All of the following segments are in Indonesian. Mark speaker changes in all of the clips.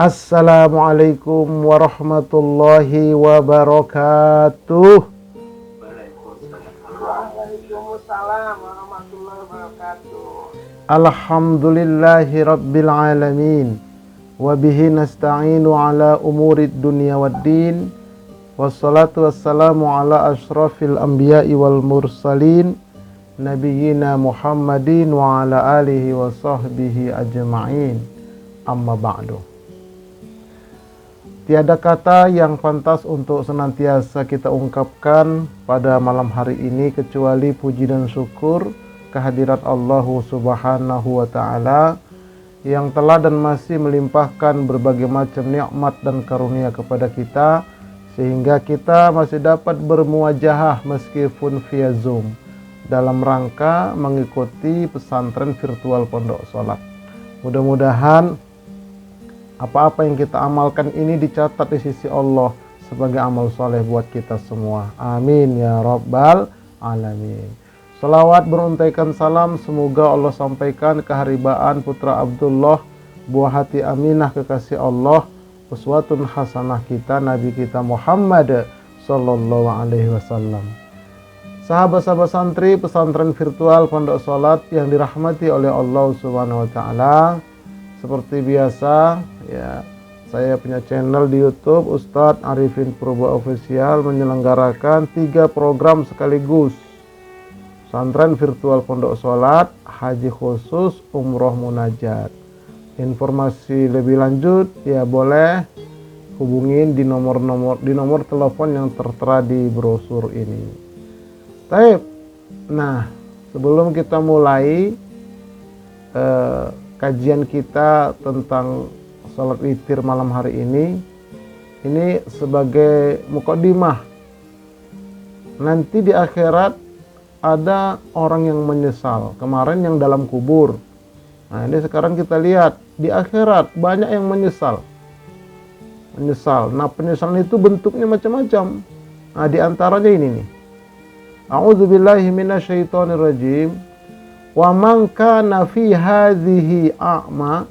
Speaker 1: Assalamualaikum warahmatullahi wabarakatuh.
Speaker 2: Waalaikumsalam warahmatullahi wabarakatuh.
Speaker 1: Alhamdulillahi rabbil alamin. Wabihi nasta'inu ala umurid dunya waddin. Wassalatu wassalamu ala ashrafil anbiya'i wal mursalin, nabiyyina Muhammadin wa ala alihi wa sahbihi ajma'in. Amma ba'du. Tiada kata yang pantas untuk senantiasa kita ungkapkan pada malam hari ini kecuali puji dan syukur kehadirat Allah Subhanahu wa ta'ala yang telah dan masih melimpahkan berbagai macam nikmat dan karunia kepada kita sehingga kita masih dapat bermuajahah meskipun via Zoom dalam rangka mengikuti pesantren virtual Pondok Sholat. Mudah-mudahan apa-apa yang kita amalkan ini dicatat di sisi Allah sebagai amal soleh buat kita semua. Amin ya rabbal alamin. Salawat beruntaikan salam semoga Allah sampaikan keharibaan putra Abdullah, buah hati Aminah kekasih Allah, uswatun hasanah kita Nabi kita Muhammad sallallahu alaihi wasallam. Sahabat-sahabat santri pesantren virtual Pondok Sholat yang dirahmati oleh Allah Subhanahu wa taala. Seperti biasa, ya, saya punya channel di YouTube Ustadz Arifin Purba Official menyelenggarakan 3 program sekaligus. Pesantren virtual Pondok Sholat, haji khusus, umroh munajat. Informasi lebih lanjut ya boleh hubungin di nomor telepon yang tertera di brosur ini. Baik. Nah, sebelum kita mulai kajian kita tentang sholat witir malam hari ini sebagai mukadimah. Nanti di akhirat ada orang yang menyesal. Kemarin yang dalam kubur. Nah, ini sekarang kita lihat di akhirat banyak yang menyesal. Nah, penyesalan itu bentuknya macam-macam. Nah, di antaranya ini nih. A'udzubillahi minasyaitonirrajim. Wa man kana fi hadhihi a'ma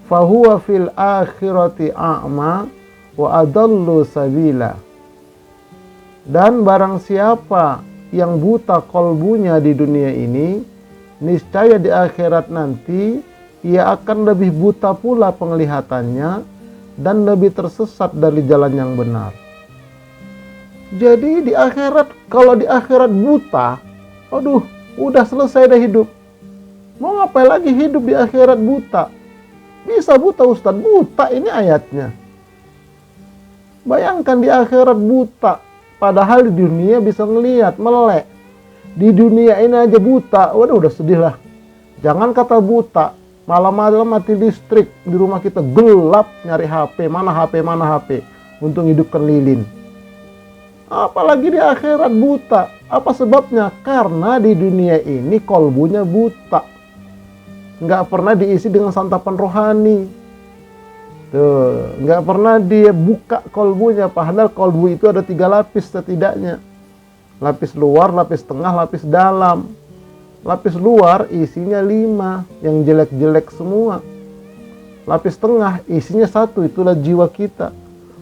Speaker 1: fahuwa fil akhirati a'ma wa adallu sabila. Dan barang siapa yang buta kolbunya di dunia ini, niscaya di akhirat nanti ia akan lebih buta pula penglihatannya dan lebih tersesat dari jalan yang benar. Jadi di akhirat, kalau di akhirat buta, aduh, udah selesai dah hidup. Mau ngapain lagi hidup di akhirat buta? Bisa buta Ustadz, buta ini ayatnya. Bayangkan di akhirat buta, padahal di dunia bisa ngelihat, melek. Di dunia ini aja buta, waduh udah sedih lah. Jangan kata buta, malam-malam mati listrik, di rumah kita gelap nyari HP, mana HP, untuk hidupkan lilin. Apalagi di akhirat buta. Apa sebabnya? Karena di dunia ini kolbunya buta. Nggak pernah diisi dengan santapan rohani. Tuh, nggak pernah dia buka kolbunya. Padahal kolbu itu ada 3 lapis setidaknya. Lapis luar, lapis tengah, lapis dalam. Lapis luar isinya 5, yang jelek-jelek semua. Lapis tengah isinya 1, itulah jiwa kita.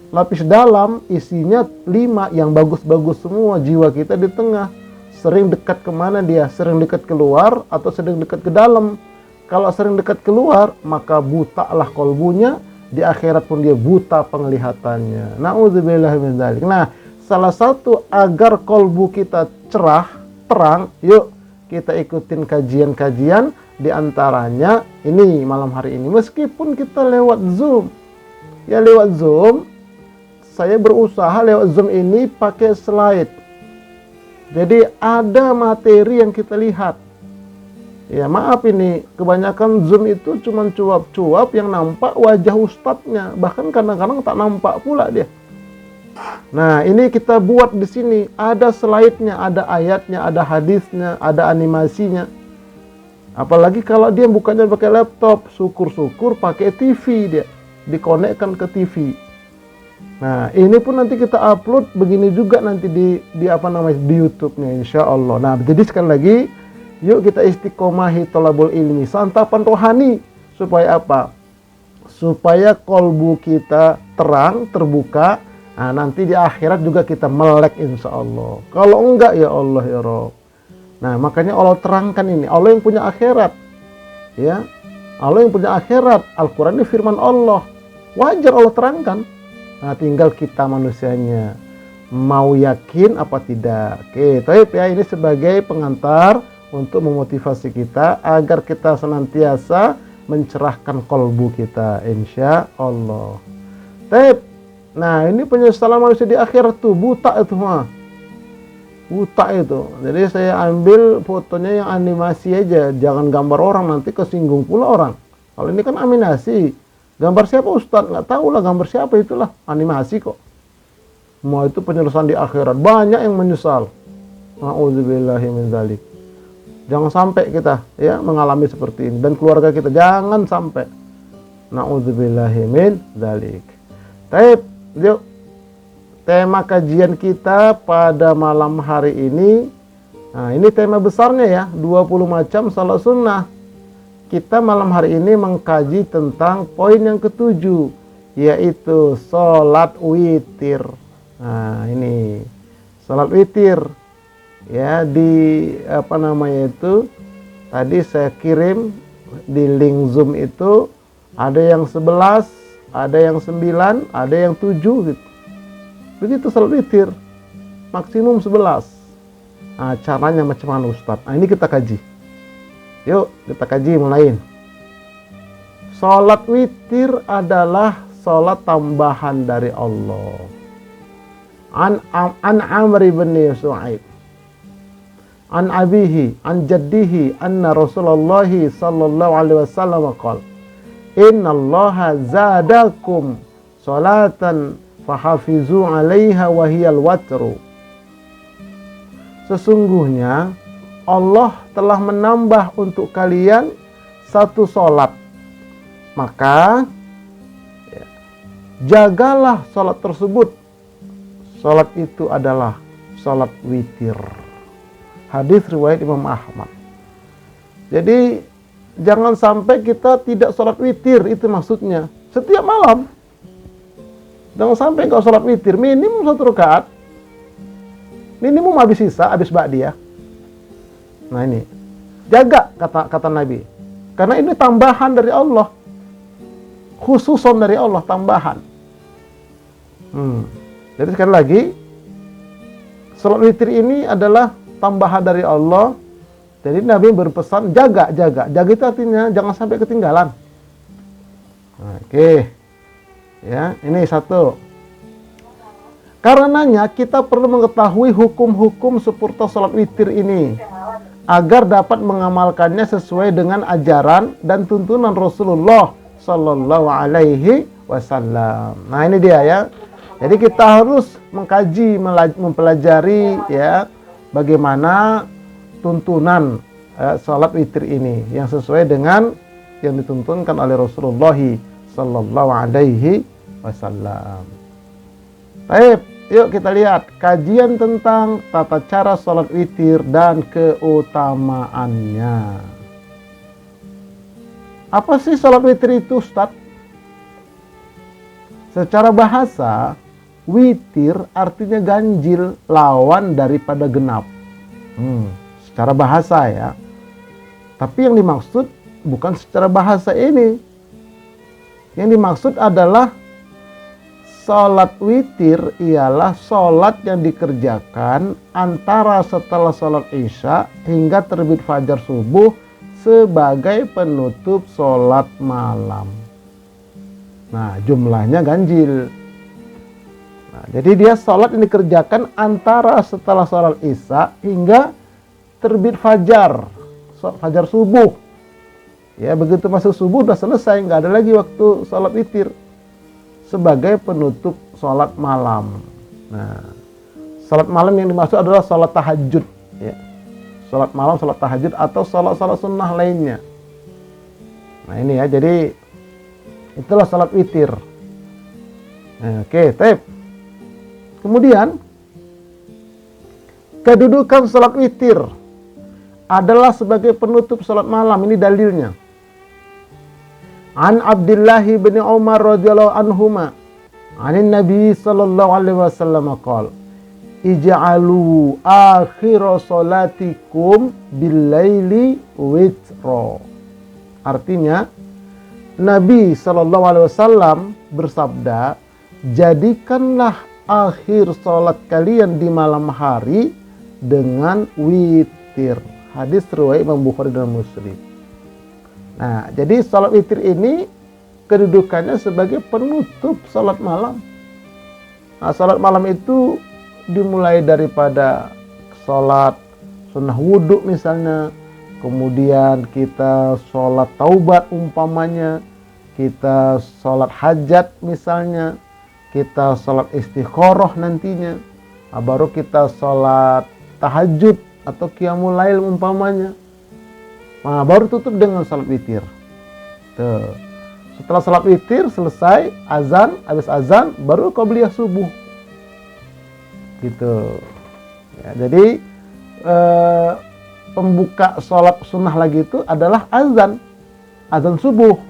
Speaker 1: Lapis dalam isinya 5, yang bagus-bagus semua, jiwa kita di tengah. Sering dekat kemana dia? Sering dekat keluar atau sering dekat ke dalam? Kalau sering dekat keluar, maka buta lah kolbunya. Di akhirat pun dia buta penglihatannya. Na'udzubillah min dzalik. Nah, salah satu agar kolbu kita cerah, terang, yuk kita ikutin kajian-kajian. Di antaranya ini malam hari ini. Meskipun kita lewat Zoom. Ya lewat Zoom, saya berusaha lewat Zoom ini pakai slide. Jadi ada materi yang kita lihat. Ya maaf ini, kebanyakan Zoom itu cuma cuap-cuap yang nampak wajah ustadznya. Bahkan kadang-kadang tak nampak pula dia. Nah ini kita buat di sini. Ada slide-nya, ada ayatnya, ada hadisnya, ada animasinya. Apalagi kalau dia bukannya pakai laptop, syukur-syukur pakai TV dia. Dikonekkan ke TV. Nah ini pun nanti kita upload begini juga nanti di YouTube-nya insya Allah. Nah jadi sekali lagi, yuk kita istiqomahi thalabul ilmi, santapan rohani. Supaya apa? supaya kolbu kita terang, terbuka. Nah, nanti di akhirat juga kita melek insya Allah. Kalau enggak, ya Allah ya Rabb. Nah, makanya Allah terangkan ini. Allah yang punya akhirat. Ya, Allah yang punya akhirat. Al-Quran ini firman Allah. Wajar Allah terangkan. Nah, tinggal kita manusianya mau yakin apa tidak. Oke, taib ya, ini sebagai pengantar untuk memotivasi kita agar kita senantiasa mencerahkan kolbu kita, insya Allah. Taib. Nah, ini penyesalan manusia di akhirat tuh buta itu mah. Buta itu. Jadi saya ambil fotonya yang animasi aja, jangan gambar orang, nanti kesinggung pula orang. Kalau ini kan animasi. Gambar siapa Ustadz? Nggak tahu lah gambar siapa, itulah animasi kok. Semua itu penyesalan di akhirat. Banyak yang menyesal. Na'udzubillahi min dzalik. Jangan sampai kita ya mengalami seperti ini, dan keluarga kita jangan sampai. Na'udzubillahi min dzalik. Baik, yuk. Tema kajian kita pada malam hari ini. Nah, ini tema besarnya ya, 20 macam salat sunnah. Kita malam hari ini mengkaji tentang poin yang ketujuh, yaitu salat witir. Nah, ini salat witir. Ya, di apa namanya itu, tadi saya kirim di link Zoom itu, ada yang 11, ada yang 9, ada yang 7 gitu. Begitu salat witir, maksimum 11. Nah, caranya macam mana Ustadz? Nah, ini kita kaji. Yuk, kita kaji mulai. Salat witir adalah salat tambahan dari Allah. An Amr bin Su'aib, an abihi, an jaddihi, anna Rasulullah sallallahu alaihi wasallam qala, innallaha zadakum salatan fahafizu 'alaiha wa hiyal watru. Sesungguhnya Allah telah menambah untuk kalian satu salat, maka ya, jagalah salat tersebut. Salat itu adalah salat witir. Hadis riwayat Imam Ahmad. Jadi jangan sampai kita tidak salat witir, itu maksudnya. Setiap malam. Jangan sampai kau salat witir minimum 1 rakaat. Minimum habis sisa, habis ba'diyah. Nah ini. Jaga kata Nabi. Karena ini tambahan dari Allah. Khususon dari Allah, tambahan. Jadi sekali lagi, salat witir ini adalah tambahan dari Allah. Jadi Nabi berpesan jaga. Jaga itu artinya jangan sampai ketinggalan. Oke. Ya, ini satu. Karenanya kita perlu mengetahui hukum-hukum seputar salat witir ini agar dapat mengamalkannya sesuai dengan ajaran dan tuntunan Rasulullah sallallahu alaihi wasallam. Nah, ini dia ya. Jadi kita harus mengkaji, mempelajari ya bagaimana tuntunan salat witir ini yang sesuai dengan yang dituntunkan oleh Rasulullah sallallahu alaihi wasallam. Baik, yuk kita lihat kajian tentang tata cara salat witir dan keutamaannya. Apa sih salat witir itu, Ustaz? Secara bahasa, witir artinya ganjil, lawan daripada genap. Secara bahasa ya. Tapi yang dimaksud bukan secara bahasa ini. Yang dimaksud adalah salat witir ialah salat yang dikerjakan antara setelah salat Isya hingga terbit fajar subuh sebagai penutup salat malam. Nah, jumlahnya ganjil. Nah, jadi dia salat yang dikerjakan antara setelah salat Isya hingga terbit fajar, fajar subuh. Ya, begitu masuk subuh udah selesai, nggak ada lagi waktu salat witir sebagai penutup salat malam. Nah, salat malam yang dimaksud adalah salat tahajud. Ya. Salat malam, salat tahajud atau salat-salat sunnah lainnya. Nah ini ya, jadi itulah salat witir. Nah, oke, tip. Kemudian kedudukan salat witir adalah sebagai penutup salat malam. Ini dalilnya. An Abdullah bin Umar radhiyallahu anhuma, anin Nabi sallallahu alaihi wasallam qala, ij'alu akhir salatikum bil-laili witra. Artinya, Nabi sallallahu alaihi wasallam bersabda, jadikanlah akhir salat kalian di malam hari dengan witir. Hadis riwayat Imam Bukhari dan Muslim. Nah, jadi salat witir ini kedudukannya sebagai penutup salat malam. Nah, salat malam itu dimulai daripada salat sunnah wudhu misalnya, kemudian kita salat taubat umpamanya, kita salat hajat misalnya, kita salat istikharah nantinya, baru kita salat tahajud atau qiyamul lail umpamanya. Nah, baru tutup dengan salat witir. Tuh. Setelah salat witir selesai, azan, habis azan baru qabliyah subuh. Gitu. Ya, jadi pembuka salat sunnah lagi itu adalah azan subuh.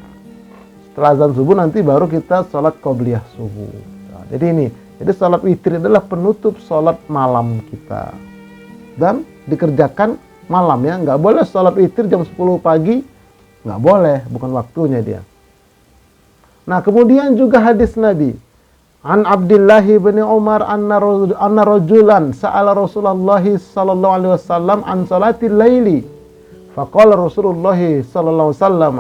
Speaker 1: Setelah azan subuh nanti baru kita salat qabliyah subuh. Nah, jadi salat witir adalah penutup salat malam kita. Dan dikerjakan malam ya, nggak boleh salat witir jam 10 pagi, nggak boleh, bukan waktunya dia. Nah, kemudian juga hadis Nabi, an Abdullah bin Umar anna rajulan sa'ala Rasulullah sallallahu alaihi wasallam an salatil laili, faqala Rasulullah sallallahu alaihi wasallam,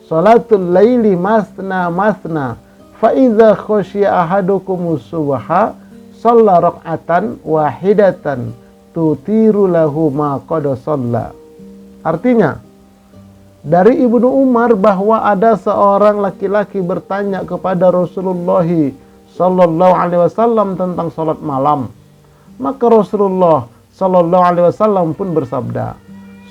Speaker 1: salatul laili masna masna, fa idza khashiya ahadukumus subha shalla rak'atan wahidatan tutiru lahu ma qad shalla. Artinya, dari Ibnu Umar bahwa ada seorang laki-laki bertanya kepada Rasulullah sallallahu alaihi wasallam tentang salat malam. Maka Rasulullah sallallahu alaihi wasallam pun bersabda,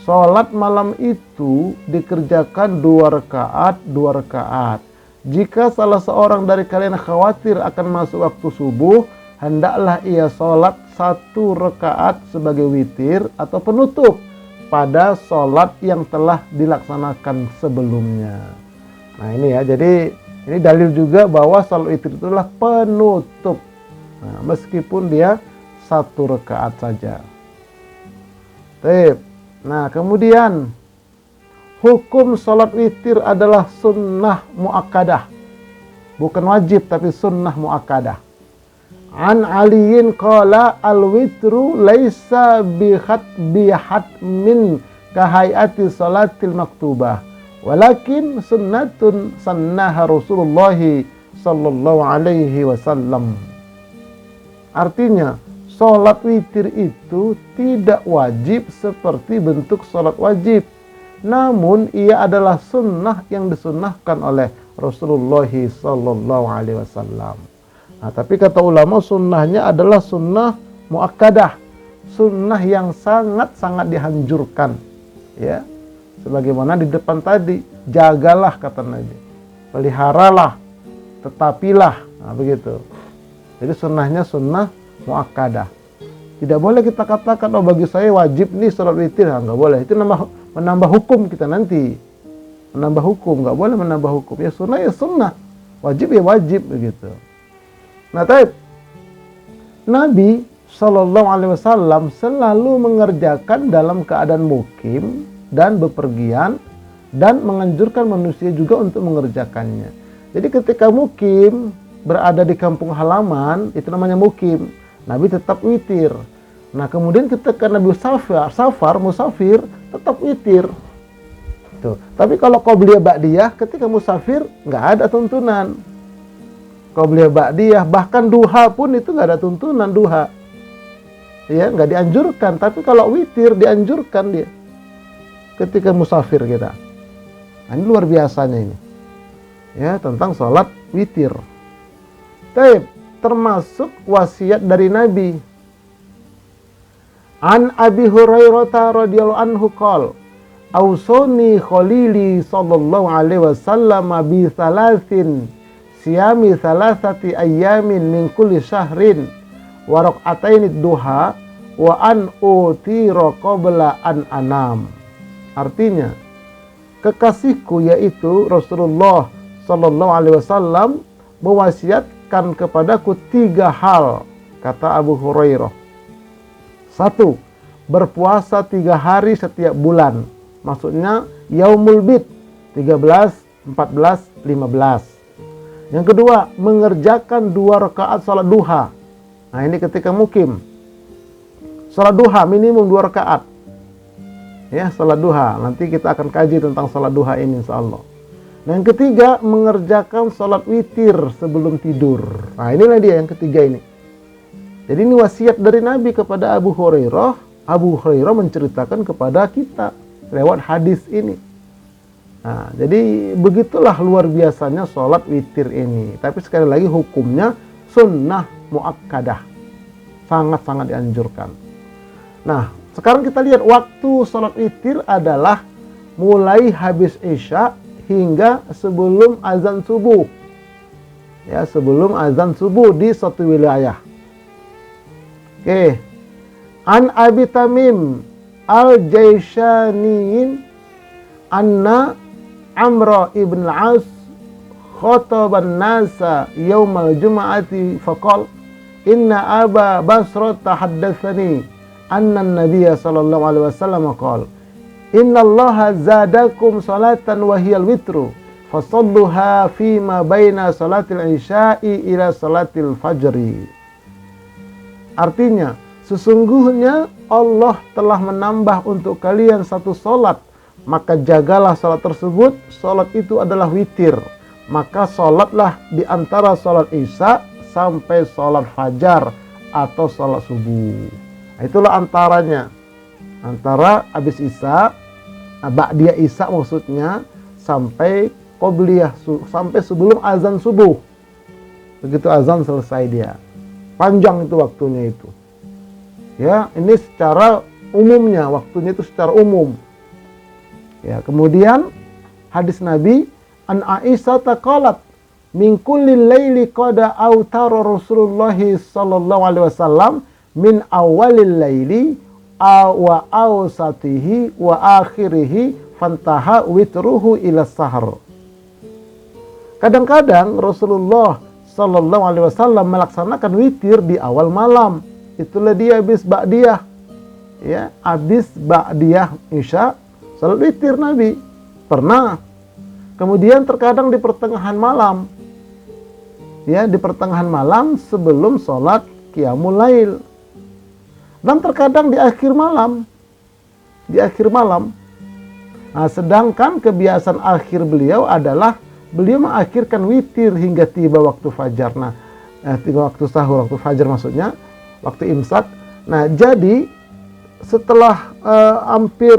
Speaker 1: salat malam itu dikerjakan 2 rakaat. Jika salah seorang dari kalian khawatir akan masuk waktu subuh, hendaklah ia salat 1 rakaat sebagai witir atau penutup pada salat yang telah dilaksanakan sebelumnya. Nah, ini ya, jadi ini dalil juga bahwa salat witir itulah penutup. Nah, meskipun dia 1 rakaat saja. Nah, kemudian hukum salat witir adalah sunnah muakkadah. Bukan wajib tapi sunnah muakkadah. An Aliyin qala al-witru laisa bihat min kahayati salatil maktubah, walakin sunnatun sannaha Rasulullah sallallahu alaihi wasallam. Artinya, salat witir itu tidak wajib seperti bentuk salat wajib, namun ia adalah sunnah yang disunnahkan oleh Rasulullah sallallahu alaihi wasallam. Nah, tapi kata ulama sunnahnya adalah sunnah muakkadah, sunnah yang sangat-sangat dianjurkan. Ya, sebagaimana di depan tadi, jagalah kata Nabi, peliharalah, tetapilah. Nah, begitu. Jadi sunnahnya sunnah muakkadah. Tidak boleh kita katakan, oh bagi saya wajib nih salat witir. Nah, nggak boleh. Itu menambah hukum kita nanti. Menambah hukum, nggak boleh menambah hukum. Ya sunnah, wajib ya wajib begitu. Nah, Nabi Shallallahu Alaihi Wasallam selalu mengerjakan dalam keadaan mukim dan bepergian, dan menganjurkan manusia juga untuk mengerjakannya. Jadi ketika mukim berada di kampung halaman, itu namanya mukim, Nabi tetap witir. Nah, kemudian ketika Nabi musafir tetap witir. Tuh. Tapi kalau qobliyah ba'diyah ketika musafir nggak ada tuntunan. Qobliyah ba'diyah, bahkan duha pun itu nggak ada tuntunan duha. Ya, nggak dianjurkan. Tapi kalau witir dianjurkan dia. Ketika musafir kita. Nah, ini luar biasanya ini. Ya, tentang sholat witir. Termasuk wasiat dari Nabi. An Abi Hurairah radhiyallahu anhu qala, "Ausoni khalili sallallahu alaihi wasallam bi thalathin siyami thalathati ayyamin min kulli syahrin wa rak'ataini duha wa an utira qabla an anam." Artinya, kekasihku yaitu Rasulullah Sallallahu Alaihi Wasallam mewasiatkan kepadaku 3 hal, kata Abu Hurairah. 1. Berpuasa 3 hari setiap bulan. Maksudnya Yaumul Bid 13, 14, 15. Yang kedua, mengerjakan 2 rakaat salat duha. Nah, ini ketika mukim. Salat duha minimum 2 rakaat. Ya, salat duha. Nanti kita akan kaji tentang salat duha ini insyaallah. Nah, yang ketiga, mengerjakan salat witir sebelum tidur. Nah, inilah dia yang ketiga ini. Jadi ini wasiat dari Nabi kepada Abu Hurairah. Abu Hurairah menceritakan kepada kita lewat hadis ini. Nah, jadi begitulah luar biasanya salat witir ini. Tapi sekali lagi hukumnya sunnah muakkadah. Sangat-sangat dianjurkan. Nah, sekarang kita lihat waktu salat witir adalah mulai habis Isya hingga sebelum azan subuh. Ya, sebelum azan subuh di satu wilayah. Oke. An Abi Tamim Al-Jaishaniin anna Amr ibn al-As khataban nasa yaumal jum'ati faqala inna Aba Basra tahaddatsani anna an-nabiy sallallahu alaihi wasallam qala inna allaha zadakum salatan wa hiyal witru fasalluha fima baina salatil isya'i ila salatil fajri. Artinya, sesungguhnya Allah telah menambah untuk kalian 1 salat, maka jagalah salat tersebut. Salat itu adalah witir, maka salatlah di antara salat isya sampai salat fajar atau salat subuh. Itulah antaranya. Antara habis isya, ba'diyah isya maksudnya, sampai qobliyah, sampai sebelum azan subuh. Begitu azan selesai dia. Panjang itu waktunya itu. Ya, ini secara umumnya, waktunya itu secara umum. Ya, kemudian hadis Nabi, an Aisyah taqalat min kulli laili qada autara Rasulullah sallallahu alaihi wasallam min awalil laili wa awsatihi wa akhirihi fantaha witruhu ila sahar. Kadang-kadang Rasulullah sallallahu alaihi wasallam melaksanakan witir di awal malam. Itulah dia habis ba'diyah. Ya, habis ba'diyah Isya, salat witir Nabi. Pernah. Kemudian terkadang di pertengahan malam. Ya, di pertengahan malam sebelum salat qiyamul lail. Dan terkadang di akhir malam. Di akhir malam. Nah, sedangkan kebiasaan akhir beliau adalah beliau mengakhirkan witir hingga tiba waktu fajar. Nah, tiba waktu sahur, waktu fajar maksudnya, waktu imsak. Nah, jadi setelah hampir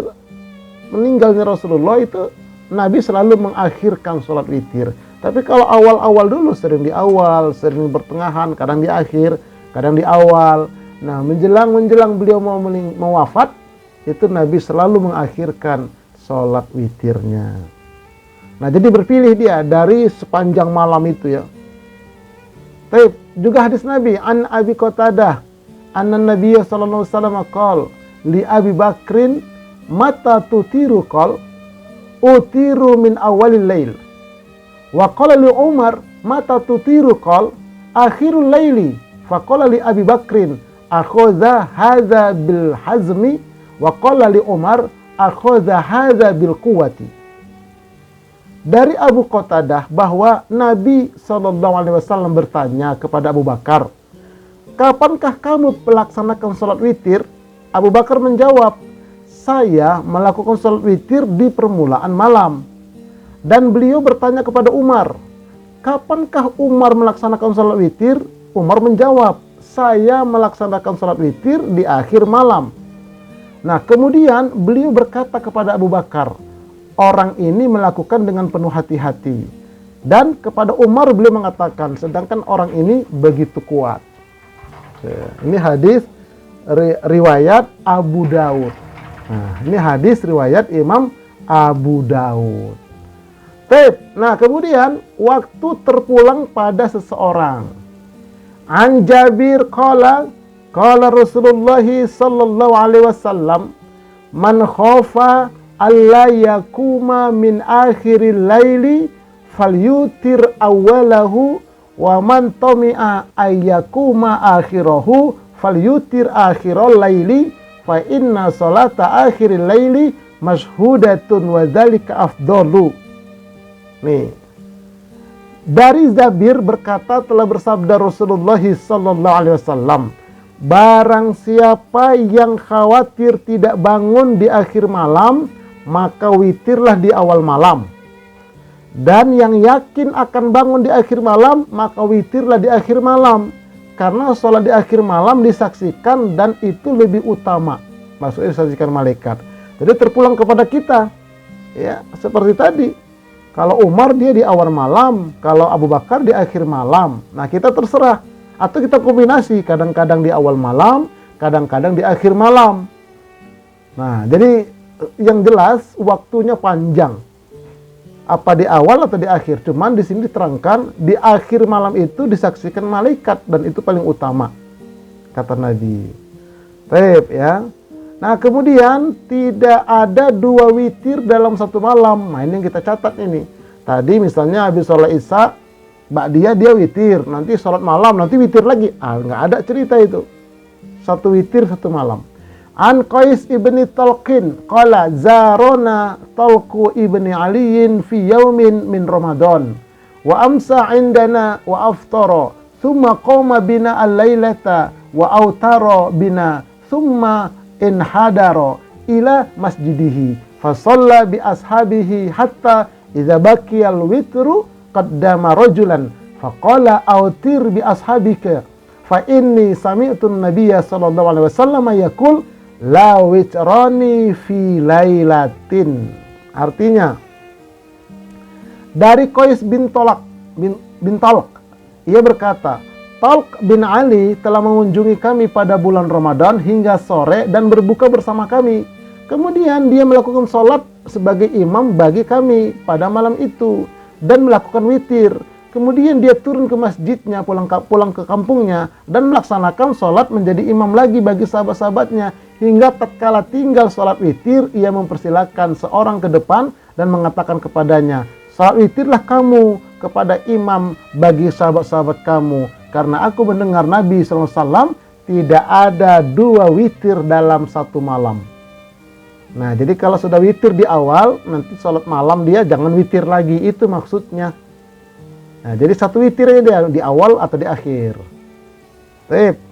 Speaker 1: meninggalnya Rasulullah itu, Nabi selalu mengakhirkan sholat witir. Tapi kalau awal-awal dulu, sering di awal, sering di pertengahan, kadang di akhir, kadang di awal. Nah, menjelang beliau mau wafat, itu Nabi selalu mengakhirkan sholat witirnya. Nah, jadi berpilih dia dari sepanjang malam itu ya. Tapi juga hadis Nabi, an Abi Qatadah, anna Nabiy sallallahu alaihi wasallam qala li Abi Bakrin mata tutiru qala utiru min awalil lail. Wa qala li Umar mata tutiru qala akhirul laili. Fa qala li Abi Bakrin akhadha hadza bil hazmi wa qala li Umar akhadha hadza bil quwwati. Dari Abu Qatadah bahwa Nabi SAW bertanya kepada Abu Bakar, kapankah kamu melaksanakan sholat witir? Abu Bakar menjawab, saya melakukan sholat witir di permulaan malam. Dan beliau bertanya kepada Umar, kapankah Umar melaksanakan sholat witir? Umar menjawab, saya melaksanakan sholat witir di akhir malam. Nah, kemudian beliau berkata kepada Abu Bakar, orang ini melakukan dengan penuh hati-hati. Dan kepada Umar beliau mengatakan, sedangkan orang ini begitu kuat. Ini hadis riwayat Abu Daud. Nah, ini hadis riwayat Imam Abu Daud. Nah, kemudian waktu terpulang pada seseorang. An Jabir qala Rasulullah sallallahu alaihi wasallam man khafa alla yakuma min akhiril laili falyutir awwalahu wa man tami'a ayyakuma akhirahu falyutir akhiral laili fa inna salata akhiril laili mashhudatun wa dzalika afdalu. Nih, dari Jabir berkata, telah bersabda Rasulullah sallallahu alaihi wasallam, barang siapa yang khawatir tidak bangun di akhir malam, maka witirlah di awal malam. Dan yang yakin akan bangun di akhir malam, maka witirlah di akhir malam. Karena sholat di akhir malam disaksikan dan itu lebih utama. Maksudnya disaksikan malaikat. Jadi terpulang kepada kita. Ya, seperti tadi. Kalau Umar dia di awal malam, kalau Abu Bakar di akhir malam. Nah, kita terserah. Atau kita kombinasi, kadang-kadang di awal malam, kadang-kadang di akhir malam. Nah, jadi yang jelas waktunya panjang. Apa di awal atau di akhir? Cuman di sini diterangkan di akhir malam itu disaksikan malaikat dan itu paling utama, kata Nabi. Baik ya. Nah, kemudian tidak ada 2 witir dalam satu malam. Nah, ini yang kita catat ini. Tadi misalnya habis sholat Isya, dia witir, nanti sholat malam, nanti witir lagi. Nggak ada cerita itu. 1 witir 1 malam. An Qais ibni Talqin qala zarona Talqu ibni Aliyin fi yaumin min Ramadan wa amsa indana wa aftara thumma qama bina al-lailata wa autara bina thumma inhadara ila masjidihi fa shalla bi ashabihi hatta idza baqiya al-witru qaddama rajulan fa qala autir bi ashabika fa inni sami'tu an-nabiyya sallallahu alaihi wasallam yaqul la witrani fi lailatin. Artinya dari Qais bin Talq, ia berkata, Talq bin Ali telah mengunjungi kami pada bulan Ramadan hingga sore dan berbuka bersama kami. Kemudian dia melakukan sholat sebagai imam bagi kami pada malam itu dan melakukan witir. Kemudian dia turun ke masjidnya, pulang ke kampungnya dan melaksanakan sholat menjadi imam lagi bagi sahabat-sahabatnya. Hingga tatkala tinggal sholat witir, ia mempersilakan seorang ke depan dan mengatakan kepadanya, sholat witirlah kamu kepada imam bagi sahabat-sahabat kamu. Karena aku mendengar Nabi SAW tidak ada 2 witir dalam satu malam. Nah, jadi kalau sudah witir di awal, nanti sholat malam dia jangan witir lagi, itu maksudnya. Nah, jadi 1 witirnya dia di awal atau di akhir. Baik.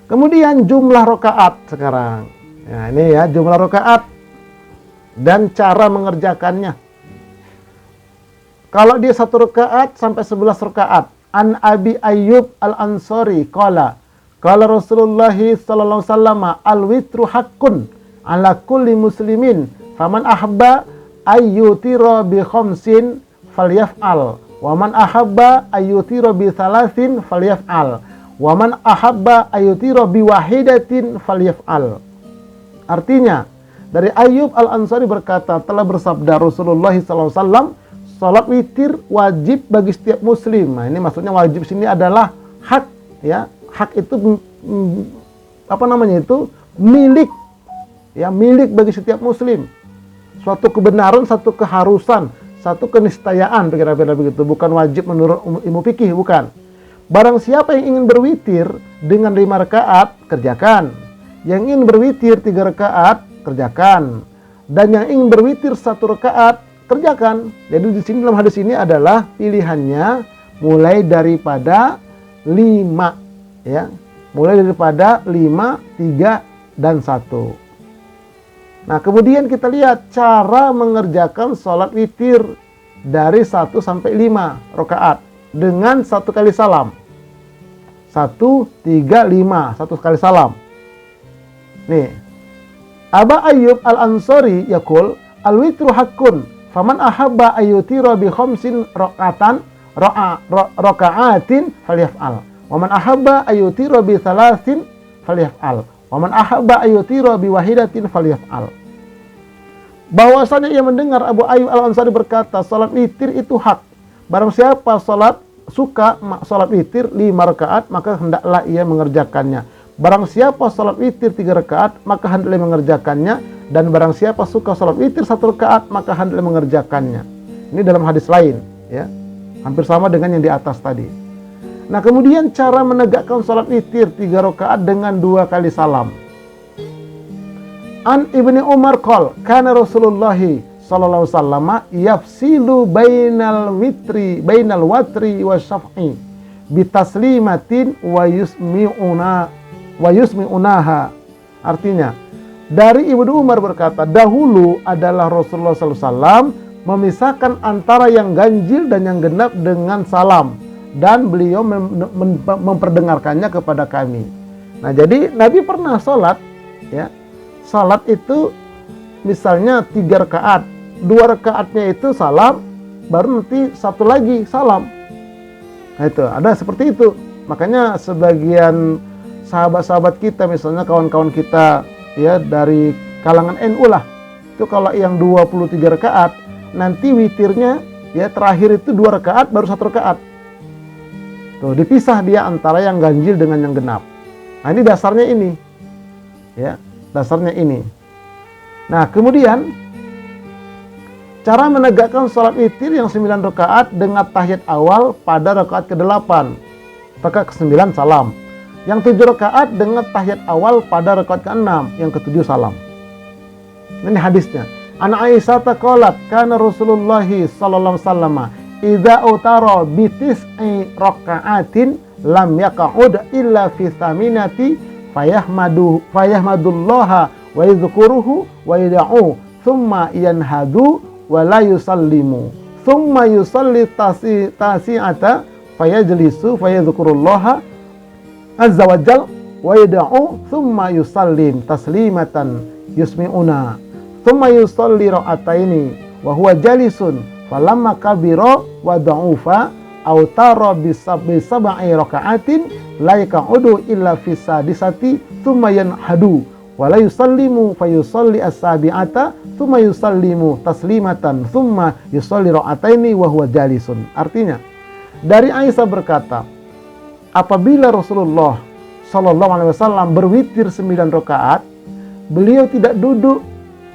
Speaker 1: Kemudian jumlah rakaat sekarang. Nah, ini ya jumlah rakaat dan cara mengerjakannya. Kalau dia 1 rakaat sampai 11 rakaat. An Abi Ayyub Al-Ansari qala Rasulullah sallallahu alaihi wasallam al-witru haqqun ala kulli muslimin faman ahabba ayyutira bi khamsin falyaf'al wa man ahabba ayyutira bi thalathin falyaf'al wa man ahabba ayyutira bi wahidatin falyaf'al. Artinya, dari Ayyub Al-Ansari berkata, telah bersabda Rasulullah SAW, salat witir wajib bagi setiap muslim. Nah, ini maksudnya wajib sini adalah hak, ya. Hak itu milik, ya, milik bagi setiap muslim. Suatu kebenaran, satu keharusan, satu keniscayaan, kira-kira begitu. Bukan wajib menurut ilmu fikih, bukan. Barang siapa yang ingin berwitir dengan 5 rakaat, kerjakan. Yang ingin berwitir 3 rakaat, kerjakan. Dan yang ingin berwitir 1 rakaat, kerjakan. Jadi di sini dalam hadis ini adalah pilihannya mulai daripada 5, ya. Mulai daripada 5, 3, dan 1. Nah, kemudian kita lihat cara mengerjakan sholat witir dari 1 sampai 5 rakaat dengan 1 kali salam. 1, 3, 5, 1 kali salam. Nih, Aba Ayyub Al-Ansari yaqul al-witru haqqun faman ahabba ayyutira bi khamsin raka'atin falyaf'al wa man ahabba ayyutira bi thalathin falyaf'al wa man ahabba ayyutira bi wahidatin falyaf'al. Bahwasanya ia mendengar Abu Ayyub Al-Ansari berkata, salat witir itu hak. Barang siapa suka salat witir 5 rakaat, maka hendaklah ia mengerjakannya. Barang siapa salat witir 3 rakaat, maka hendaklah mengerjakannya. Dan barang siapa suka salat witir 1 rakaat, maka hendaklah mengerjakannya. Ini dalam hadis lain, ya. Hampir sama dengan yang di atas tadi. Nah, kemudian cara menegakkan salat witir 3 rakaat dengan 2 kali salam. An Ibni Umar qol, kana Rasulullah sallallahu alaihi wasallam yafsilu bainal watri wa syaf'i bitaslimatin wa yusmi'unaha. Artinya, dari Ibnu Umar berkata, dahulu adalah Rasulullah sallallahu alaihi wasallam memisahkan antara yang ganjil dan yang genap dengan salam, dan beliau memperdengarkannya kepada kami. Nah, jadi Nabi pernah sholat, ya, sholat itu misalnya 3 rakaat, 2 rakaatnya itu salam, baru nanti satu lagi salam. Nah, itu ada seperti itu. Makanya sebagian sahabat-sahabat kita, misalnya kawan-kawan kita, ya, dari kalangan NU lah, itu kalau yang 23 rakaat, nanti witirnya, ya, terakhir itu 2 rakaat baru 1 rakaat. Tuh, dipisah dia antara yang ganjil dengan yang genap. Nah, ini dasarnya ini. Ya, dasarnya ini. Nah, kemudian cara menegakkan sholat witir yang 9 rakaat dengan tahiyat awal pada rakaat ke-8. Rakaat ke-9 salam. Yang 7 rakaat dengan tahiyat awal pada rakaat ke-6, yang ke-7 salam. Ini hadisnya. An Aisyah qalat kana Rasulullah sallallahu alaihi wasallam idza utara bi tis'i raka'atin lam yaq'ud illa fi thaminati fayahmadullaha wa yadhkuruhu wa yad'u thumma yanhadu wa la yusallimu thumma yusalli tasi'ata fayajlisu fayadhkurullaha azza wa jalla wa yad'u thumma yusallim taslimatan yusmi'una thumma yusalli ra'ataini wa huwa jalisun falamma kabira wa da'ufa aw tara bi sab'i raka'atin la yaq'udu illa fi sadisati thumma yanhadu wa la yusallimu fayusalli as-sabi'ata thumma yusallimu taslimatan thumma yusalli ra'ataini wa huwa jalisun. Artinya, dari Aisyah berkata, apabila Rasulullah sallallahu alaihi wasallam berwitir 9 rakaat, beliau tidak duduk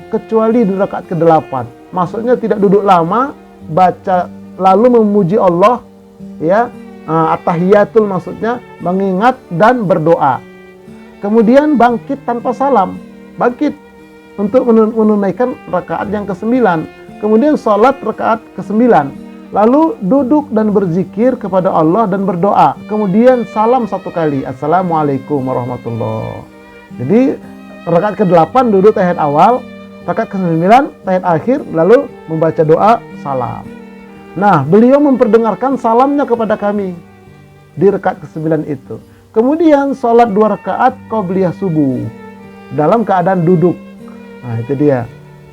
Speaker 1: kecuali di rakaat ke-8. Maksudnya tidak duduk lama, baca lalu memuji Allah, ya, at-tahiyatul maksudnya, mengingat dan berdoa. Kemudian bangkit tanpa salam, bangkit untuk menunaikan rakaat yang ke-9. Kemudian sholat rakaat ke-9. Lalu duduk dan berzikir kepada Allah dan berdoa. Kemudian salam 1 kali, Assalamualaikum warahmatullahi. Jadi rakaat ke-8 duduk tahiyat awal, rakaat ke-9 tahiyat akhir, lalu membaca doa salam. Nah, beliau memperdengarkan salamnya kepada kami di rakaat ke-9 itu. Kemudian sholat 2 rakaat qobliyah subuh dalam keadaan duduk. Nah, itu dia.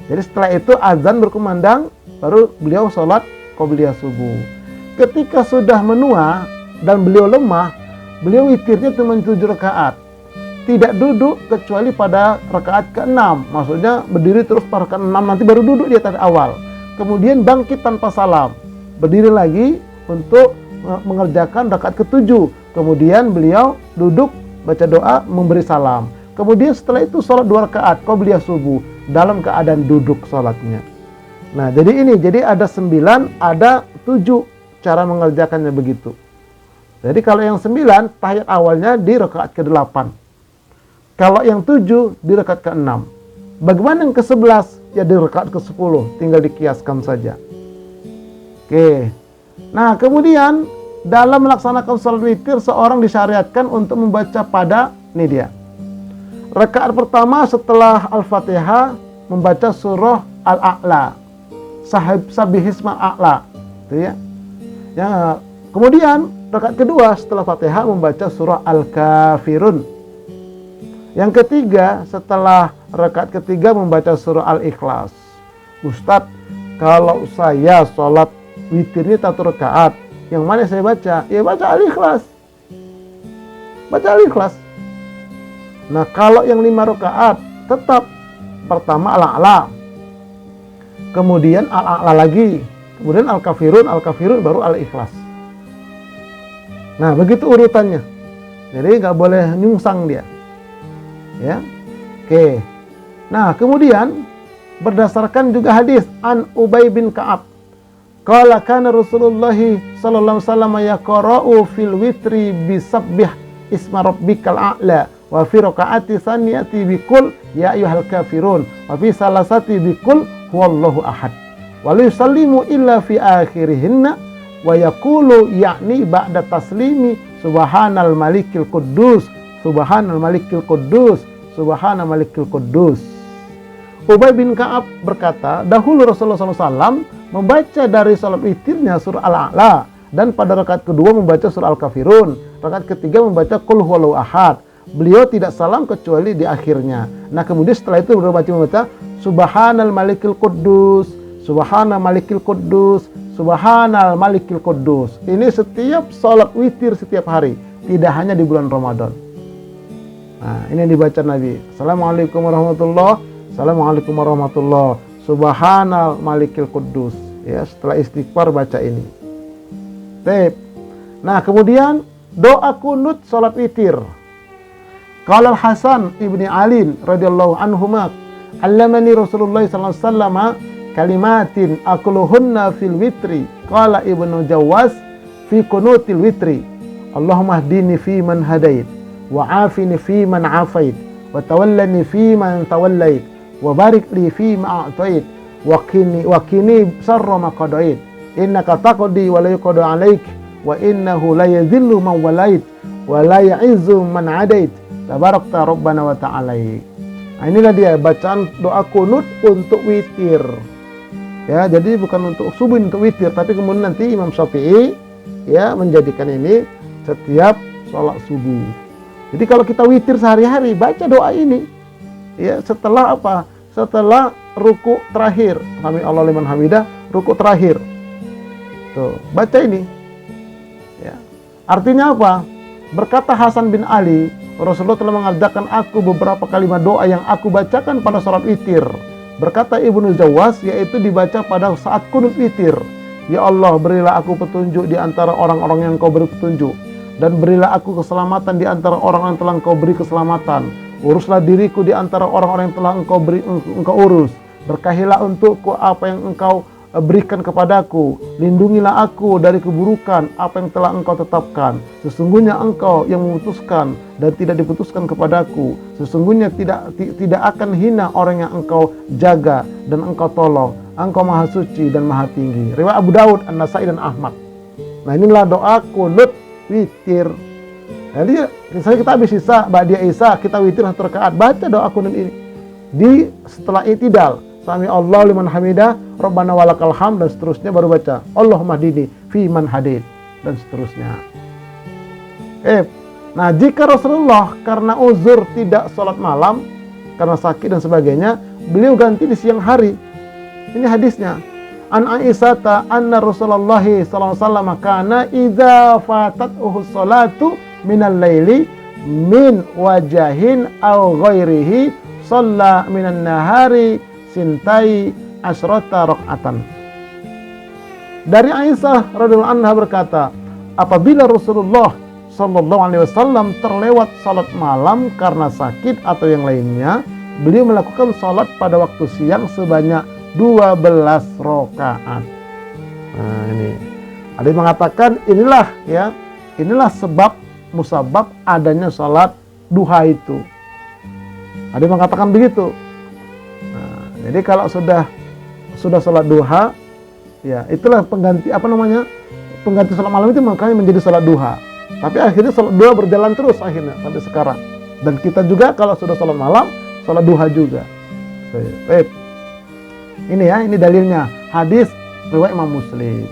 Speaker 1: Jadi setelah itu azan berkumandang, baru beliau sholat qobliyah subuh. Ketika sudah menua dan beliau lemah, beliau witirnya cuma 7 rakaat. Tidak duduk kecuali pada rakaat ke-6. Maksudnya berdiri terus pada rakaat 6, nanti baru duduk di atas awal. Kemudian bangkit tanpa salam. Berdiri lagi untuk mengerjakan rakaat ke-7. Kemudian beliau duduk, baca doa, memberi salam. Kemudian setelah itu sholat 2 rakaat qobliyah subuh dalam keadaan duduk sholatnya. Nah, jadi ini, jadi ada 9, ada 7 cara mengerjakannya begitu. Jadi kalau yang 9, tahiyat awalnya di rakaat ke-8. Kalau yang 7 di rakaat ke-6. Bagaimana yang ke-11? Ya di rakaat ke-10, tinggal dikiaskan saja. Oke. Nah, kemudian dalam melaksanakan sholat witir, seorang disyariatkan untuk membaca pada, ini dia, rakaat pertama setelah Al-Fatihah membaca surah Al-A'la, Sabbihisma A'la, itu ya. Ya, kemudian rakaat kedua setelah Fatihah membaca surah Al-Kafirun. Yang ketiga, setelah rakaat ketiga membaca surah Al-Ikhlas. Ustadz, kalau saya sholat witirnya 1 rakaat, yang mana saya baca? Ya baca Al-Ikhlas. Baca Al-Ikhlas. Nah, kalau yang 5 rakaat, tetap pertama Al-A'la, kemudian Al-A'la lagi, kemudian Al-Kafirun baru Al-Ikhlas. Nah, begitu urutannya. Jadi nggak boleh nyungsang dia. Ya, oke. Nah, kemudian berdasarkan juga hadis An Ubay bin Ka'ab Qala kana Rasulullah sallallahu alaihi wasallam yaqra'u fil witri bisabbih isma rabbikal a'la wa fi rakaati tsaniyati biqul ya ayyuhal kafirun wa fi salasati biqul huwallahu ahad wa la yusallimu illa fi akhirihinna wa yaqulu ya'ni ba'da taslimi subhanal malikil quddus subhanal malikil quddus subhanal malikil quddus. Ubay bin Ka'ab berkata, dahulu Rasulullah SAW membaca dari salat witirnya surah Al-A'la, dan pada rakaat kedua membaca surah Al-Kafirun, rakaat ketiga membaca Qul huwallahu ahad. Beliau tidak salam kecuali di akhirnya. Nah, kemudian setelah itu beliau membaca Subhanal Malikil Quddus, Subhanal Malikil Quddus, Subhanal Malikil Quddus. Ini setiap salat witir setiap hari, tidak hanya di bulan Ramadan. Nah, ini yang dibaca Nabi. Assalamualaikum warahmatullahi. Assalamualaikum warahmatullahi. Subhanal Malikil Quddus. Ya, setelah istighfar baca ini. Baik. Nah, kemudian doa kunut salat witir. Qala Hasan ibni Ali radhiyallahu anhuma, allamani Rasulullah sallallahu alaihi wasallam kalimatin aquluhunna fil witri. Qala Ibnu Jawaz fi kunutil witri. Allahumma hdini fi man hadait, wa afini fi man afait, wa tawallani fi man tawallait, wa barik li fi ma a'tait, wa qini sarra ma qadait, innaka taqdi wa la yuqda 'alaik, wa innahu la yadhillu man walait wa la ya'izzu man 'adait, tabarakta rabbana wa ta'ala. Nah, inilah dia bacaan doa kunut untuk witir. Ya, jadi bukan untuk subuh, untuk witir, tapi kemudian nanti Imam Syafi'i ya menjadikan ini setiap sholat subuh. Jadi kalau kita witir sehari-hari baca doa ini. Ya, setelah apa? Setelah ruku terakhir. Sami Allahu liman hamidah, ruku terakhir. Tuh, baca ini. Ya. Artinya apa? Berkata Hasan bin Ali, Rasulullah telah mengajarkan aku beberapa kalimat doa yang aku bacakan pada salat witir. Berkata Ibnu Jawaz, yaitu dibaca pada saat kunut witir. Ya Allah, berilah aku petunjuk di antara orang-orang yang Kau beri petunjuk, dan berilah aku keselamatan di antara orang yang telah Engkau beri keselamatan. Uruslah diriku di antara orang-orang yang telah Engkau urus. Berkahilah untukku apa yang Engkau berikan kepadaku. Lindungilah aku dari keburukan apa yang telah Engkau tetapkan. Sesungguhnya Engkau yang memutuskan dan tidak diputuskan kepadaku. Sesungguhnya tidak akan hina orang yang Engkau jaga dan Engkau tolong. Engkau maha suci dan maha tinggi. Riwayat Abu Daud, An-Nasai dan Ahmad. Nah, inilah doa kunut witir. Jadi misalnya kita habis Isya, ba'da Isya kita witir 1 rakaat, baca doa kunut ini. Di setelah i'tidal, sami Allahu liman hamidah, Rabbana walakal hamd, dan seterusnya baru baca Allahumma hdini fi man hadait, dan seterusnya. Nah, jika Rasulullah karena uzur tidak sholat malam karena sakit dan sebagainya, beliau ganti di siang hari. Ini hadisnya. An Aisyata anna Rasulullah sallallahu alaihi wasallam kana idza fatatuhu sholatu minal laili min wajahin aw ghairihi shalla minan nahari sintai asyrata rakaatan. Dari Aisyah radhiyallahu anha berkata, apabila Rasulullah sallallahu alaihi wasallam terlewat salat malam karena sakit atau yang lainnya, beliau melakukan salat pada waktu siang sebanyak 12 rakaat. Nah, ini ada yang mengatakan inilah sebab musabab adanya salat duha itu. Ada yang mengatakan begitu. Nah, jadi kalau sudah salat duha, ya itulah pengganti pengganti salat malam itu makanya menjadi salat duha. Tapi akhirnya salat duha berjalan terus akhirnya sampai sekarang. Dan kita juga kalau sudah salat malam, salat duha juga. Baik. Ini dalilnya, hadis riwayat Imam Muslim.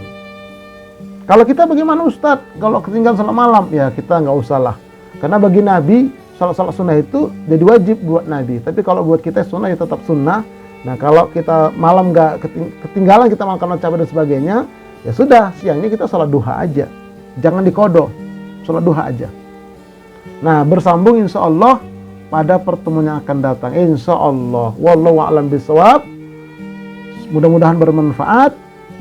Speaker 1: Kalau kita bagaimana Ustadz? Kalau ketinggalan salat malam, ya kita nggak usah lah. Karena bagi Nabi, salat sunnah itu jadi wajib buat Nabi. Tapi kalau buat kita sunnah ya tetap sunnah. Nah, kalau kita malam nggak ketinggalan, kita makan capek dan sebagainya, ya sudah, siangnya kita salat duha aja. Jangan dikodok, salat duha aja. Nah, bersambung insya Allah pada pertemuan yang akan datang. Insya Allah. Wallahu a'lam bishawab. Mudah-mudahan bermanfaat,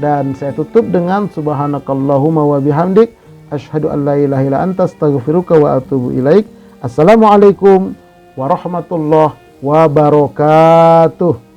Speaker 1: dan saya tutup dengan subhanakallahumma wa bihamdik asyhadu an la ilaha illa anta astaghfiruka wa atubu ilaik. Assalamualaikum warahmatullahi wabarakatuh.